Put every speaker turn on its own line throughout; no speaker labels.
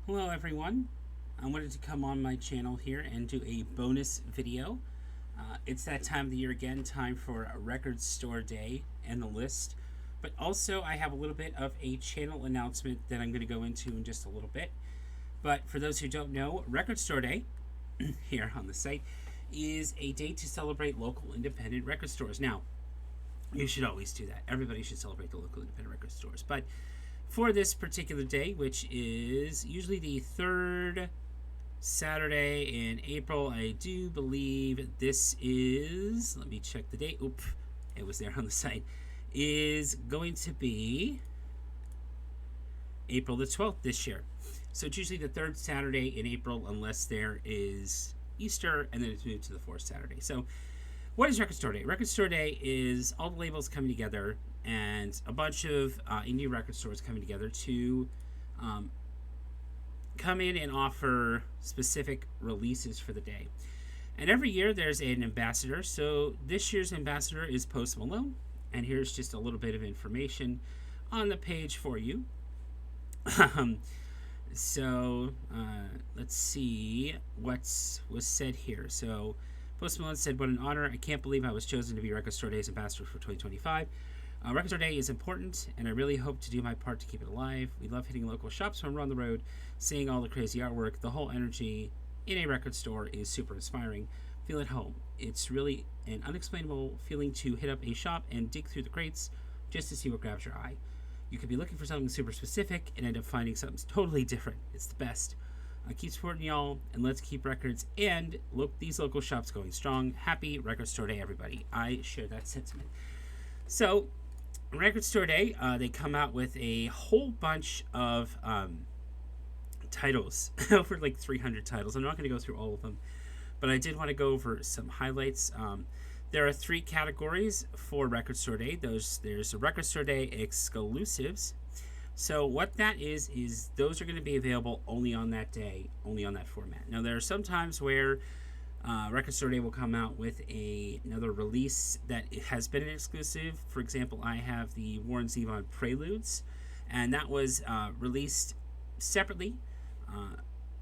Hello everyone. I wanted to come on my channel here and do a bonus video. It's that time of the year again, time for a record store day and the list. But also I have a little bit of a channel announcement that I'm going to go into in just a little bit. But for those who don't know, Record Store Day here on the site is a day to celebrate local independent record stores. Now, you should always do that. Everybody should celebrate the local independent record stores. But for this particular day, which is usually the third Saturday in April, I do believe this is, let me check the date. Oop, it was there on the site. Is going to be April the 12th this year. So it's usually the third Saturday in April unless there is Easter, and then it's moved to the fourth Saturday. So what is Record Store Day? Record Store Day is all the labels coming together and a bunch of indie record stores coming together to come in and offer specific releases for the day. And every year there's an ambassador. So this year's ambassador is Post Malone. And here's just a little bit of information on the page for you. So let's see what was said here. So Post Malone said, "What an honor. I can't believe I was chosen to be Record Store Day's ambassador for 2025. Record Store Day is important, and I really hope to do my part to keep it alive. We love hitting local shops when we're on the road, seeing all the crazy artwork. The whole energy in a record store is super inspiring. Feel at home. It's really an unexplainable feeling to hit up a shop and dig through the crates just to see what grabs your eye. You could be looking for something super specific and end up finding something totally different. It's the best. Keep supporting y'all, and let's keep records and these local shops going strong. Happy Record Store Day, everybody." I share that sentiment. So, Record Store Day, they come out with a whole bunch of titles, over like 300 titles. I'm not going to go through all of them, but I did want to go over some highlights. There are 3 categories for Record Store Day. There's a Record Store Day exclusives. So what that is those are going to be available only on that day, only on that format. Now, there are some times where Record Store Day will come out with another release that has been an exclusive. For example, I have the Warren Zevon Preludes, and that was released separately.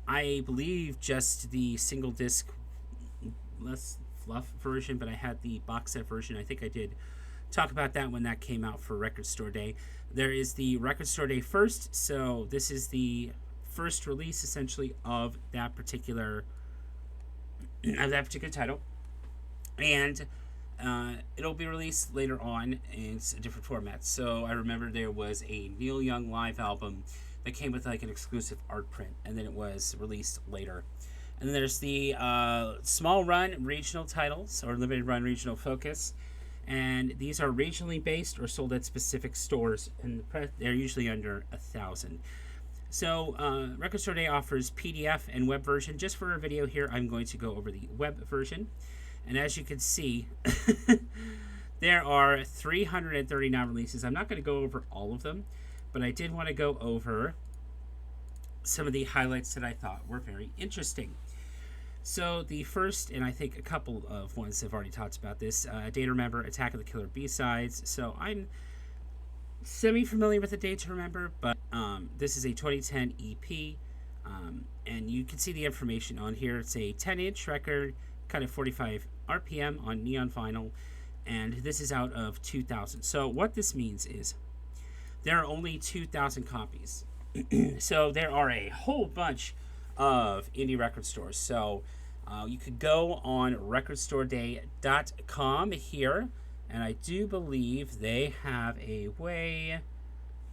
I believe just the single disc, less fluff version, but I had the box set version. I think I did talk about that when that came out for Record Store Day. There is the Record Store Day First, so this is the first release essentially of that particular title, and it'll be released later on in different formats. So I remember there was a Neil Young live album that came with like an exclusive art print, and then it was released later. And then there's the small run regional titles, or limited run regional focus. And these are regionally based or sold at specific stores, and they're usually under 1,000. So Record Store Day offers PDF and web version. Just for a video here, I'm going to go over the web version. And as you can see, there are 339 releases. I'm not going to go over all of them, but I did want to go over some of the highlights that I thought were very interesting. So the first, and I think a couple of ones have already talked about this, Day to Remember, Attack of the Killer B-Sides. So I'm semi-familiar with the Day to Remember, but this is a 2010 EP, and you can see the information on here. It's a 10-inch record, kind of 45 RPM on neon vinyl, and this is out of 2,000. So what this means is there are only 2,000 copies. So there are a whole bunch of indie record stores. So you could go on recordstoreday.com here, and I do believe they have a way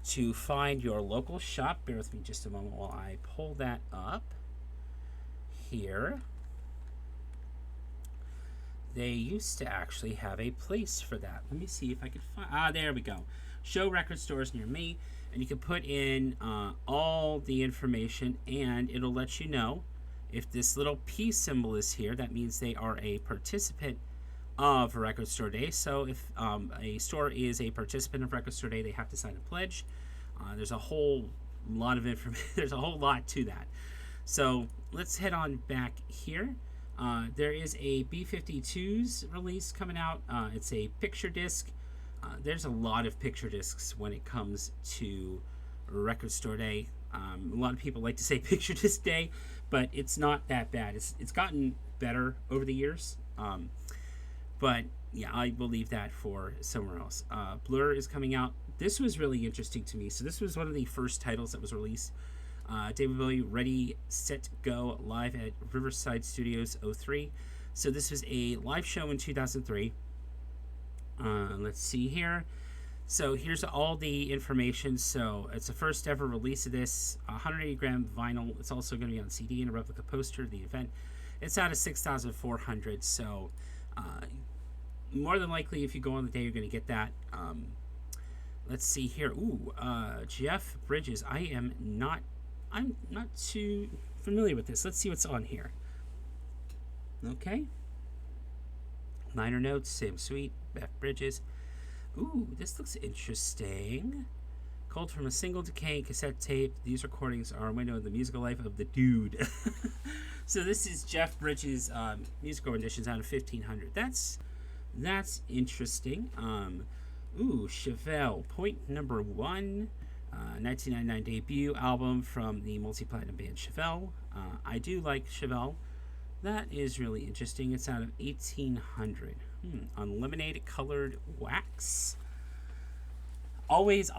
to find your local shop. Bear with me just a moment while I pull that up here. They used to actually have a place for that. Let me see if I could find... there we go. Show record stores near me. And you can put in all the information, and it'll let you know if this little P symbol is here. That means they are a participant of Record Store Day. So if a store is a participant of Record Store Day, they have to sign a pledge. There's a whole lot of information. There's a whole lot to that. So let's head on back here. There is a B-52s release coming out. It's a picture disc. There's a lot of picture discs when it comes to Record Store Day. A lot of people like to say Picture Disc Day, but it's not that bad. It's gotten better over the years. But yeah, I will leave that for somewhere else. Blur is coming out. This was really interesting to me. So this was one of the first titles that was released. David Bowie, Ready, Set, Go, live at Riverside Studios 03. So this was a live show in 2003. Let's see here. So here's all the information. So it's the first ever release of this. 180 gram vinyl. It's also going to be on CD and a replica poster of the event. It's out of 6,400. So more than likely, if you go on the day, you're going to get that. Let's see here. Ooh, Jeff Bridges. I'm not too familiar with this. Let's see what's on here. Okay. Liner notes, Sam Sweet, Jeff Bridges. Ooh, this looks interesting. Culled from a single decaying cassette tape, these recordings are a window of the musical life of the dude. So this is Jeff Bridges' musical renditions out of 1500. That's interesting. Ooh, Chevelle, Point Number 1, 1999 debut album from the multi-platinum band Chevelle. I do like Chevelle. That is really interesting. It's out of 1800. On lemonade colored wax. Always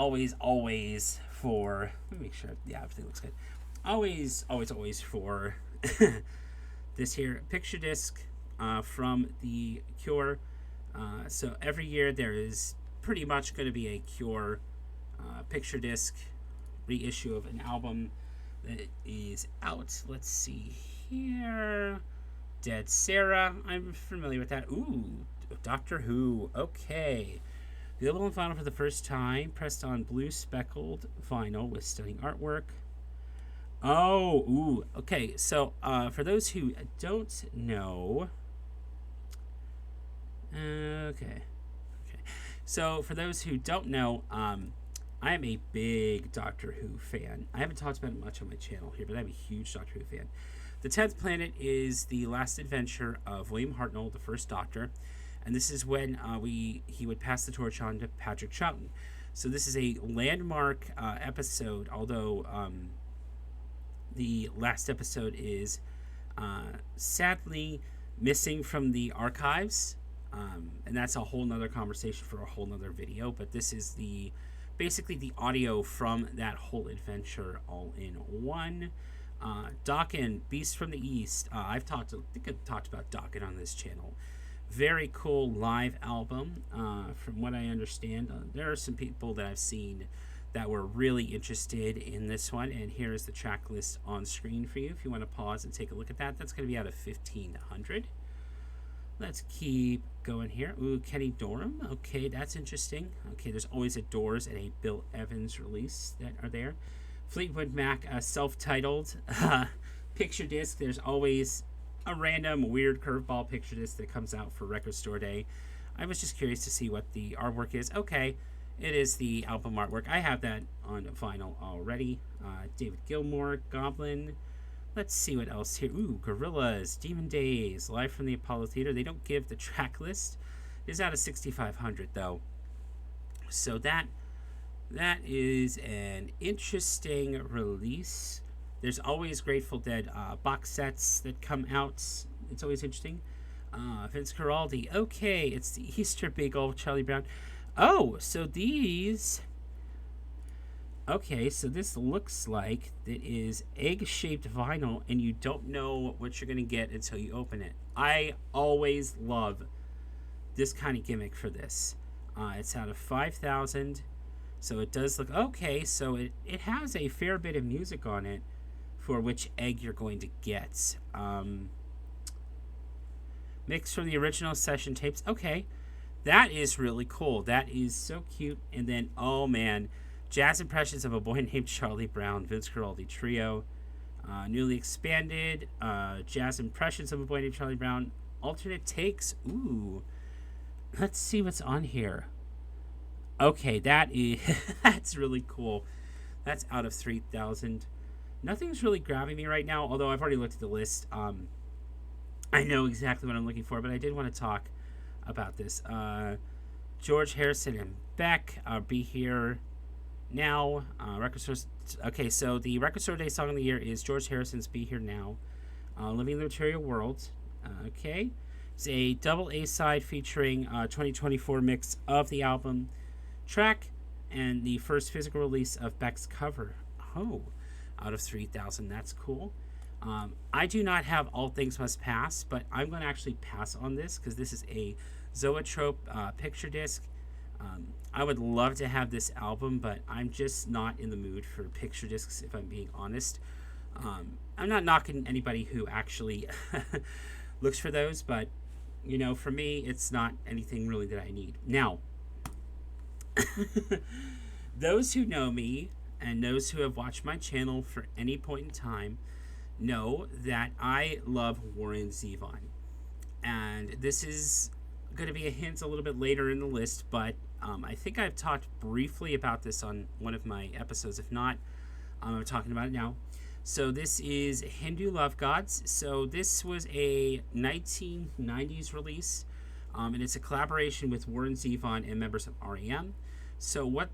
for. Let me make sure. Yeah, everything looks good. Always for this here picture disc from The Cure. So every year there is pretty much going to be a Cure picture disc reissue of an album that is out. Let's see here. Dead Sarah. I'm familiar with that. Ooh, Doctor Who. Okay. Available on vinyl for the first time. Pressed on blue speckled vinyl with stunning artwork. Oh, ooh. Okay, so for those who don't know. Okay. So for those who don't know, I am a big Doctor Who fan. I haven't talked about it much on my channel here, but I'm a huge Doctor Who fan. The 10th Planet is the last adventure of William Hartnell, the first Doctor, and this is when he would pass the torch on to Patrick Troughton. So this is a landmark episode, although the last episode is sadly missing from the archives, and that's a whole nother conversation for a whole nother video, but this is basically the audio from that whole adventure all in one. Dokken, Beast from the East. I think I've talked about Dokken on this channel. Very cool live album. From what I understand, there are some people that I've seen that were really interested in this one, and here is the track list on screen for you if you want to pause and take a look at that. That's going to be out of 1500. Let's keep going here. Ooh, Kenny Dorham. Okay, that's interesting. Okay, there's always a Doors and a Bill Evans release that are there. Fleetwood Mac, self-titled picture disc. There's always a random weird curveball picture disc that comes out for Record Store Day. I was just curious to see what the artwork is. Okay, it is the album artwork. I have that on vinyl already. David Gilmour, Goblin. Let's see what else here. Ooh, Gorillaz, Demon Days, live from the Apollo Theater. They don't give the track list. It is out of 6,500 though. So that is an interesting release. There's always Grateful Dead box sets that come out. It's always interesting. Vince Guaraldi. Okay, it's the Easter Beagle, Charlie Brown. Oh, so these... Okay, so this looks like it is egg-shaped vinyl, and you don't know what you're going to get until you open it. I always love this kind of gimmick for this. It's out of 5,000. So it does look okay. So it has a fair bit of music on it for which egg you're going to get. Mixed from the original session tapes. Okay, that is really cool. That is so cute. And then, oh man, Jazz Impressions of a Boy Named Charlie Brown, Vince Guaraldi Trio. Newly expanded. Jazz Impressions of a Boy Named Charlie Brown. Alternate takes. Ooh. Let's see what's on here. Okay, that's really cool. That's out of 3,000. Nothing's really grabbing me right now, although I've already looked at the list. I know exactly what I'm looking for, but I did want to talk about this. George Harrison and Beck, Be Here now. Record store. Okay, so the Record Store Day song of the year is George Harrison's "Be Here Now." Living the Material World. Okay. It's a double A side featuring 2024 mix of the album track and the first physical release of Beck's cover. Oh, out of 3,000. That's cool. I do not have All Things Must Pass, but I'm going to actually pass on this because this is a Zoetrope picture disc. I would love to have this album, but I'm just not in the mood for picture discs, if I'm being honest. I'm not knocking anybody who actually looks for those, but for me, it's not anything really that I need. Now, those who know me and those who have watched my channel for any point in time know that I love Warren Zevon. And this is going to be a hint a little bit later in the list, but I think I've talked briefly about this on one of my episodes. If not, I'm talking about it now. So this is Hindu Love Gods. So this was a 1990s release, and it's a collaboration with Warren Zevon and members of R.E.M. So what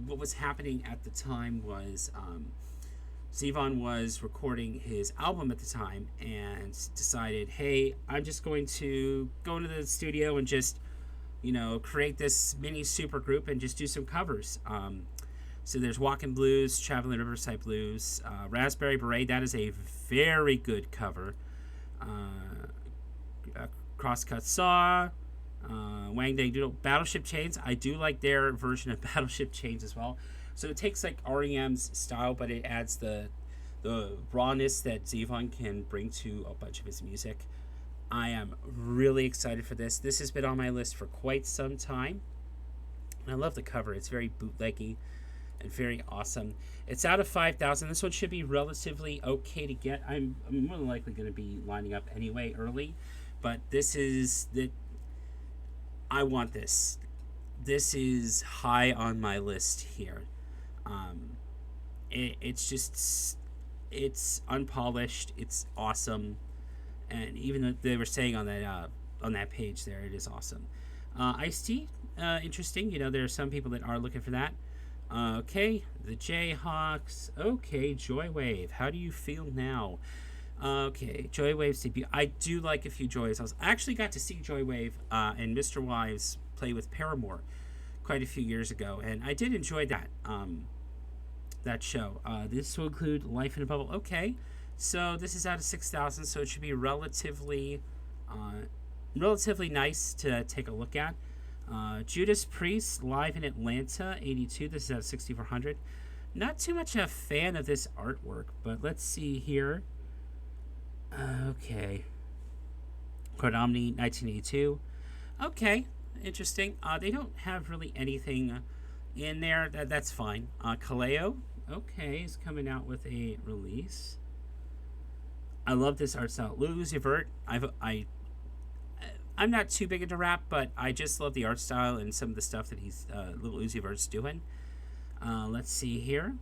was happening at the time was Zevon was recording his album at the time and decided, hey, I'm just going to go into the studio and just, create this mini super group and just do some covers. So there's Walkin' Blues, Traveling Riverside Blues, Raspberry Beret. That is a very good cover. Crosscut Saw, Wang Dang Doodle, Battleship Chains. I do like their version of Battleship Chains as well. So it takes like REM's style, but it adds the rawness that Zevon can bring to a bunch of his music. I am really excited for this. This has been on my list for quite some time. And I love the cover. It's very bootleggy and very awesome. It's out of 5,000. This one should be relatively okay to get. I'm more than likely going to be lining up anyway early, but this is that I want this. This is high on my list here. It's unpolished. It's awesome, and even though they were saying on that page there, it is awesome. Ice-T, interesting. There are some people that are looking for that. Okay, the Jayhawks. Okay, Joywave. How do you feel now? Okay, Joywave's debut. I do like a few Joys. I actually got to see Joywave and Mr. Wives play with Paramore quite a few years ago, and I did enjoy that show. This will include Life in a Bubble. Okay, so this is out of 6,000, so it should be relatively nice to take a look at. Judas Priest live in Atlanta, 82. This is at 6,400. Not too much a fan of this artwork, but let's see here. Okay. Chronomny, 1982. Okay, interesting. They don't have really anything in there. That's fine. Kaleo, okay, is coming out with a release. I love this art style. Lil Uzi Vert, I'm not too big into rap, but I just love the art style and some of the stuff that he's Lil Uzi Vert's doing. Let's see here.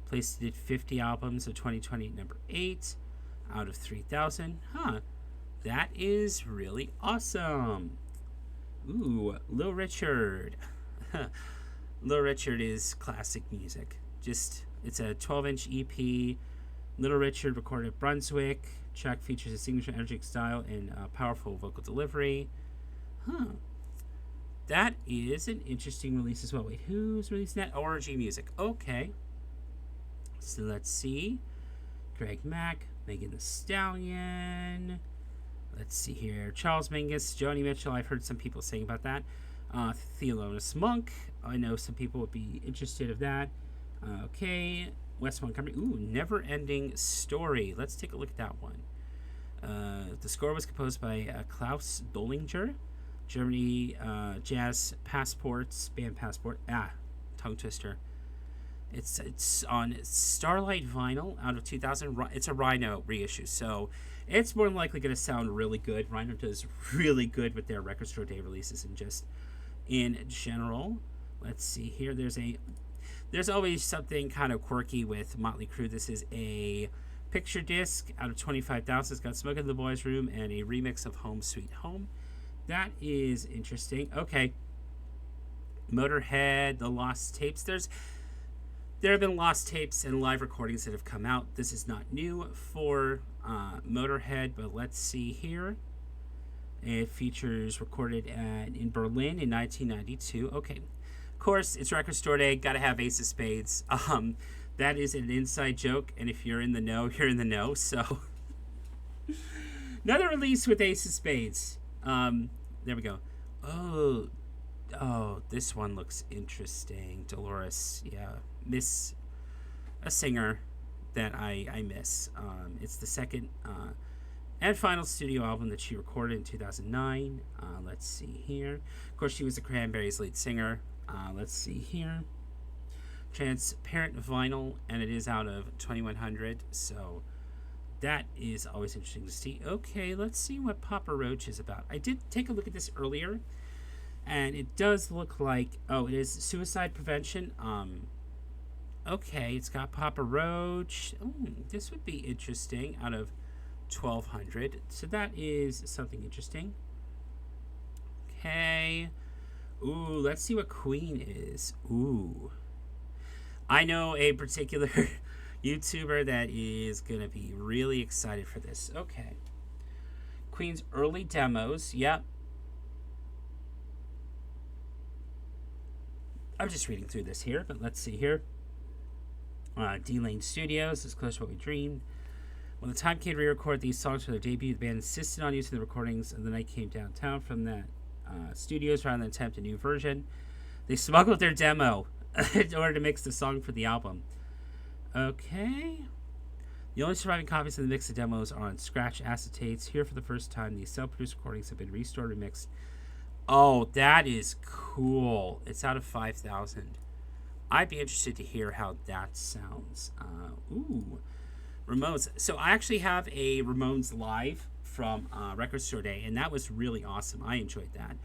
Placed did 50 albums of 2020, number 8 out of 3,000. That is really awesome. Ooh, Lil Richard. Lil Richard is classic music. It's a 12-inch EP. Little Richard recorded at Brunswick. Track features a signature energetic style and powerful vocal delivery. That is an interesting release as well. Wait, who's releasing that? ORG Music. Okay. So let's see. Greg Mack, Megan Thee Stallion. Let's see here. Charles Mingus, Joni Mitchell. I've heard some people saying about that. Thelonious Monk. I know some people would be interested in that. Okay. Wes Montgomery. Ooh, Never Ending Story. Let's take a look at that one. The score was composed by Klaus Dollinger. Germany Jazz Passports. Band Passport. Tongue twister. It's on Starlight Vinyl out of 2000. It's a Rhino reissue, so it's more than likely going to sound really good. Rhino does really good with their Record Store Day releases and just in general. Let's see here. There's always something kind of quirky with Motley Crue. This is a picture disc out of 25,000. It's got Smoke in the Boys Room and a remix of Home Sweet Home. That is interesting. Okay. Motorhead, the Lost Tapes. There have been lost tapes and live recordings that have come out. This is not new for Motorhead, but let's see here. It features recorded in Berlin in 1992. Okay. Of course, it's Record Store Day. Got to have Ace of Spades. That is an inside joke, and if you're in the know, you're in the know. So, another release with Ace of Spades. There we go. Oh, this one looks interesting. Dolores, yeah, miss a singer that I miss. It's the second and final studio album that she recorded in 2009. Let's see here. Of course, she was the Cranberries' lead singer. Let's see here. Transparent vinyl, and it is out of 2100. So that is always interesting to see. Okay, let's see what Papa Roach is about. I did take a look at this earlier, and it does look like, it is suicide prevention. Okay, it's got Papa Roach. This would be interesting out of 1200. So that is something interesting. Okay. Ooh, let's see what Queen is. Ooh. I know a particular YouTuber that is going to be really excited for this. Okay. Queen's early demos. Yep. I'm just reading through this here, but let's see here. D-Lane Studios, as close to what we dreamed. When the time came to re-record these songs for their debut, the band insisted on using the recordings of The Night Came Downtown from that studios rather than attempt a new version. They smuggled their demo in order to mix the song for the album. Okay. The only surviving copies of the mix of demos are on scratch acetates. Here for the first time, these self-produced recordings have been restored and remixed. Oh, that is cool. It's out of 5,000. I'd be interested to hear how that sounds. Ramones. So I actually have a Ramones live from Record Store Day, and that was really awesome. I enjoyed that.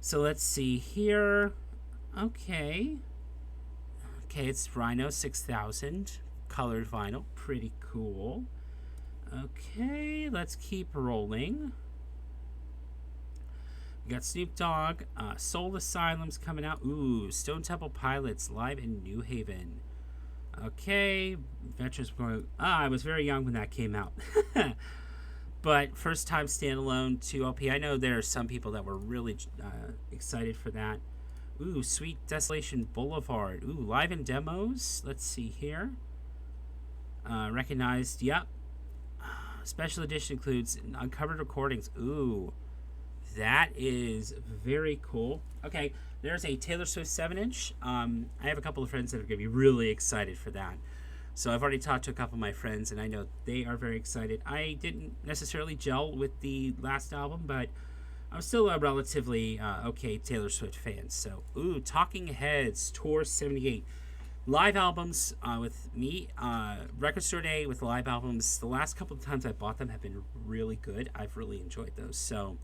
So let's see here. Okay, it's Rhino 6000 colored vinyl. Pretty cool. Okay, let's keep rolling. We got Snoop Dogg, Soul Asylum's coming out. Ooh, Stone Temple Pilots live in New Haven. Okay, Veterans Memorial. I was very young when that came out. But first time standalone 2 LP. I know there are some people that were really excited for that. Ooh, Sweet Desolation Boulevard. Ooh, live in demos. Let's see here. Recognized, yep. Special edition includes uncovered recordings. Ooh, that is very cool. Okay, there's a Taylor Swift 7-inch. I have a couple of friends that are going to be really excited for that. So I've already talked to a couple of my friends, and I know they are very excited. I didn't necessarily gel with the last album, but I'm still a relatively okay Taylor Swift fan. So, Talking Heads Tour 78. Live albums with me. Record Store Day with live albums. The last couple of times I bought them have been really good. I've really enjoyed those. So,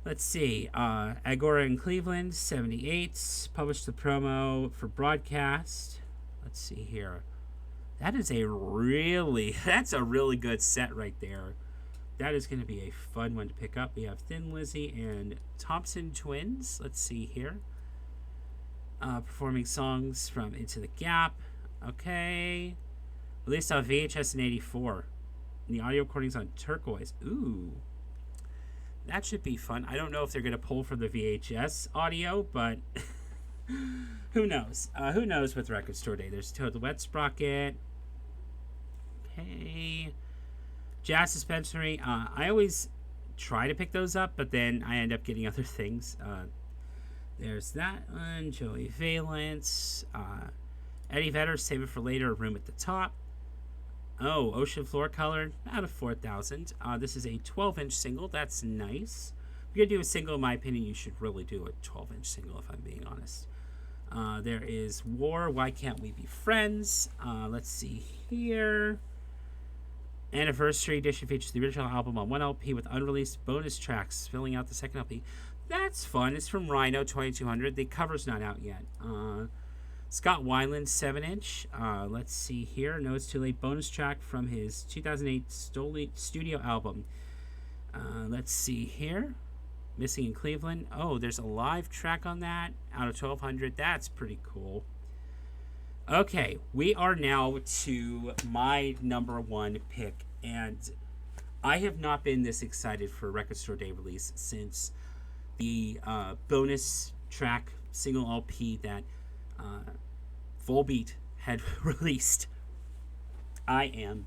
let's see. Agora in Cleveland, 78. Published the promo for broadcast. Let's see here. That's a really good set right there. That is going to be a fun one to pick up. We have Thin Lizzy and Thompson Twins. Let's see here. Performing songs from Into the Gap. Okay. Released on VHS in 84. And the audio recordings on Turquoise. Ooh. That should be fun. I don't know if they're going to pull for the VHS audio, but who knows? Who knows with Record Store Day? There's Toad the Wet Sprocket. Okay. Jazz Dispensary. I always try to pick those up, but then I end up getting other things. There's that one. Joey Valence. Eddie Vedder, Save It for Later, Room at the Top. Oh, Ocean Floor Colored, out of 4,000. This is a 12-inch single. That's nice. If you're going to do a single, in my opinion, you should really do a 12-inch single, if I'm being honest. There is War, Why Can't We Be Friends? Let's see here. Anniversary edition features the original album on 1 LP with unreleased bonus tracks filling out the second LP. That's fun. It's from Rhino 2200. The cover's not out yet. Scott Weiland 7-inch. Let's see here. No, It's Too Late bonus track from his 2008 studio album. Let's see here. Missing in Cleveland. Oh, there's a live track on that out of 1,200. That's pretty cool. Okay, we are now to my number one pick, and I have not been this excited for a Record Store Day release since the bonus track single LP that Volbeat had released. I am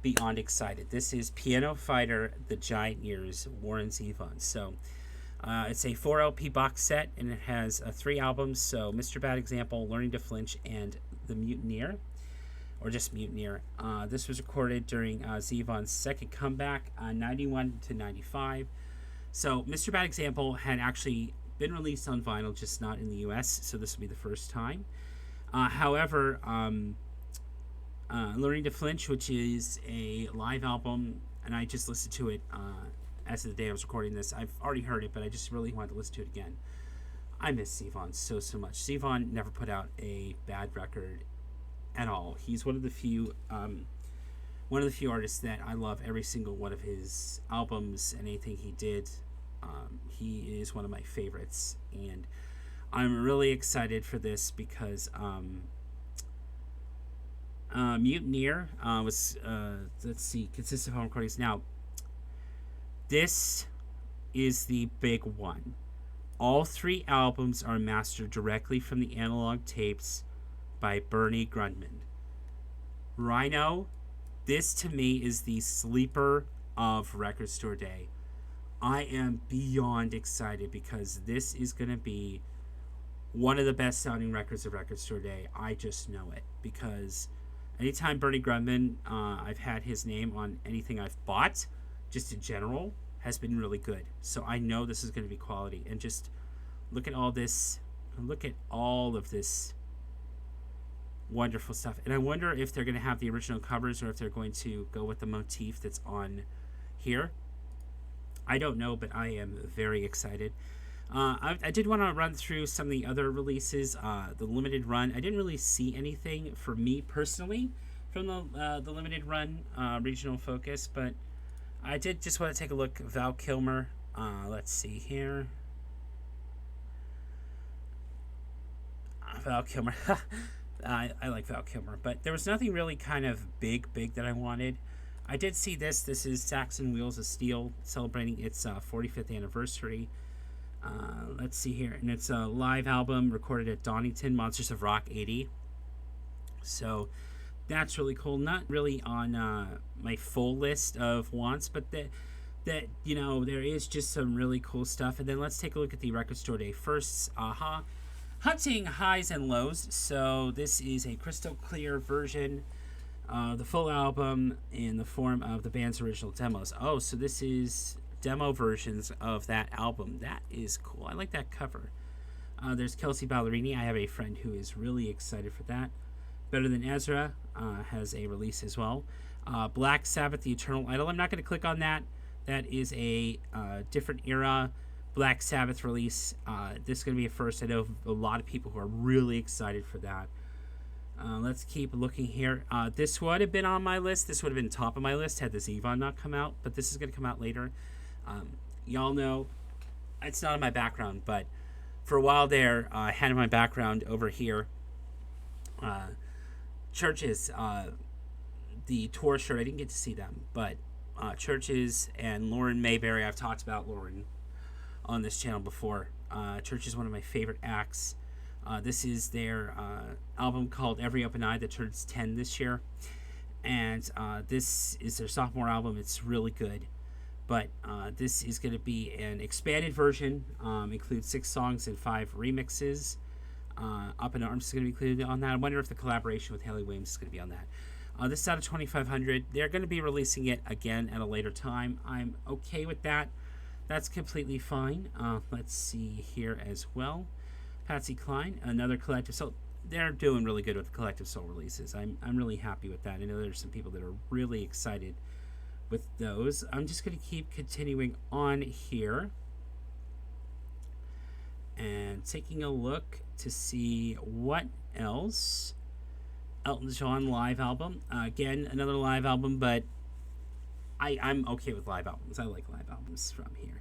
beyond excited. This is Piano Fighter, The Giant Years, Warren Zevon. So it's a 4 LP box set, and it has 3 albums. So Mr. Bad Example, Learning to Flinch, and The Mutineer, or just Mutineer. This was recorded during Zevon's second comeback, 91 to 95. So Mr. Bad Example had actually been released on vinyl, just not in the US, so this will be the first time. However, Learning to Flinch, which is a live album, and I just listened to it as of the day I was recording this. I've already heard it, but I just really wanted to listen to it again. I miss Zevon so much. Zevon never put out a bad record at all. He's one of the few artists that I love every single one of his albums and anything he did. He is one of my favorites, and I'm really excited for this because Mutineer was let's see, consists of home recordings. Now, this is the big one. All 3 albums are mastered directly from the analog tapes by Bernie Grundman. Rhino, this to me is the sleeper of Record Store Day. I am beyond excited because this is going to be one of the best sounding records of Record Store Day. I just know it because anytime Bernie Grundman, I've had his name on anything I've bought, just in general, has been really good. So I know this is going to be quality. And just look at all this. Look at all of this wonderful stuff. And I wonder if they're going to have the original covers or if they're going to go with the motif that's on here. I don't know, but I am very excited. I did want to run through some of the other releases. The limited run, I didn't really see anything for me personally from the limited run regional focus, but I did just want to take a look. Val Kilmer, let's see here. Val Kilmer. I like Val Kilmer, but there was nothing really kind of big that I wanted. I did see this. This is Saxon Wheels of Steel celebrating its 45th anniversary. Let's see here. And it's a live album recorded at Donington Monsters of Rock 80. So that's really cool. Not really on my full list of wants, but that you know, there is just some really cool stuff. And then let's take a look at the Record Store Day firsts. Aha. Hunting Highs and Lows. So this is a crystal clear version. The full album in the form of the band's original demos. Oh, so this is demo versions of that album. That is cool. I like that cover. There's Kelsey Ballerini. I have a friend who is really excited for that. Better Than Ezra has a release as well. Black Sabbath, The Eternal Idol. I'm not going to click on that. That is a different era Black Sabbath release. This is going to be a first. I know a lot of people who are really excited for that. Let's keep looking here. This would have been on my list. This would have been top of my list had the Zevon not come out, but this is going to come out later. Y'all know it's not in my background, but for a while there, I had in my background over here Churches, the tour shirt. I didn't get to see them, but Churches and Lauren Mayberry. I've talked about Lauren on this channel before. Church is one of my favorite acts. This is their album called Every Open Eye that turns 10 this year. And this is their sophomore album. It's really good. But this is going to be an expanded version. Includes 6 songs and 5 remixes. Up in Arms is going to be included on that. I wonder if the collaboration with Haley Williams is going to be on that. This is out of 2,500. They're going to be releasing it again at a later time. I'm okay with that. That's completely fine. Let's see here as well. Patsy Cline, another Collective Soul. They're doing really good with the Collective Soul releases. I'm really happy with that. I know there's some people that are really excited with those. I'm just going to keep continuing on here and taking a look to see what else. Elton John live album. Again, another live album, but I'm okay with live albums. I like live albums from here.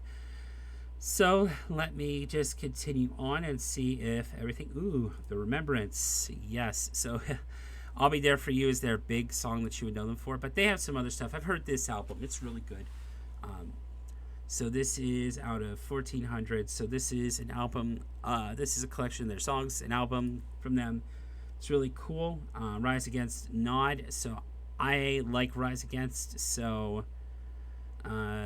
So let me just continue on and see if everything. Ooh, the Remembrance. Yes. So I'll Be There For You is their big song that you would know them for. But they have some other stuff. I've heard this album. It's really good. So this is out of 1400. So this is an album. This is a collection of their songs, an album from them. It's really cool. Rise Against Nod. So I like Rise Against. So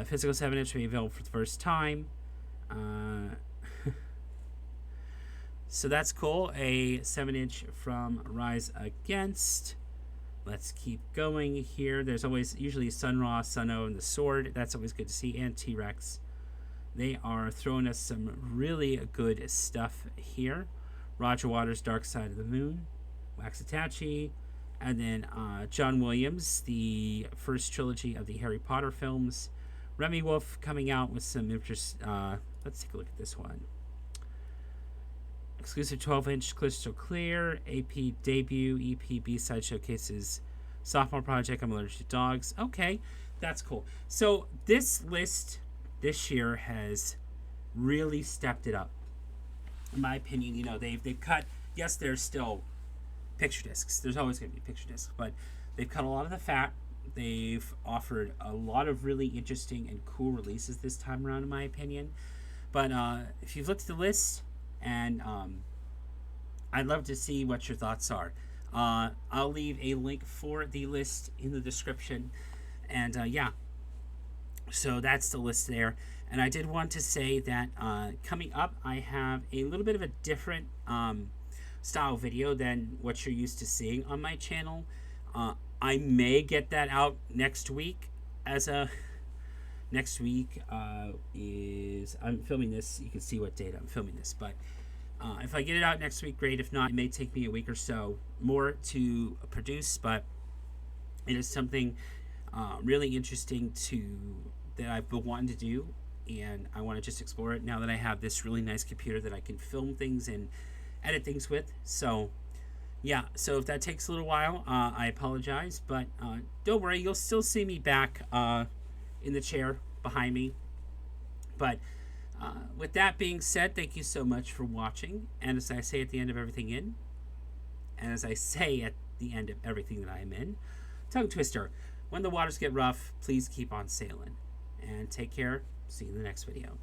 physical 7-inch will be available for the first time. So that's cool. A 7-inch from Rise Against. Let's keep going here. There's always usually Sun Ra, Sun-O, and the Sword. That's always good to see. And T-Rex. They are throwing us some really good stuff here. Roger Waters' Dark Side of the Moon. Waxahachie. And then John Williams, the first trilogy of the Harry Potter films. Remy Wolf coming out with some interest. Let's take a look at this one. Exclusive 12-inch Crystal Clear, AP debut, EP B-side showcases, sophomore project, I'm Allergic to Dogs. Okay, that's cool. So this list this year has really stepped it up. In my opinion, you know, they've cut, yes, there's still picture discs. There's always going to be picture discs, but they've cut a lot of the fat. They've offered a lot of really interesting and cool releases this time around, in my opinion. But if you've looked at the list, and I'd love to see what your thoughts are. I'll leave a link for the list in the description. And yeah, so that's the list there. And I did want to say that coming up, I have a little bit of a different style video than what you're used to seeing on my channel. I may get that out next week as a... Next week is... I'm filming this. You can see what date I'm filming this. But if I get it out next week, great. If not, it may take me a week or so more to produce. But it is something really interesting that I've been wanting to do. And I want to just explore it now that I have this really nice computer that I can film things and edit things with. So, yeah. So if that takes a little while, I apologize. But don't worry. You'll still see me back... in the chair behind me. But with that being said, thank you so much for watching. And as I say at the end of everything and as I say at the end of everything that I am in, tongue twister, when the waters get rough, please keep on sailing. And take care. See you in the next video.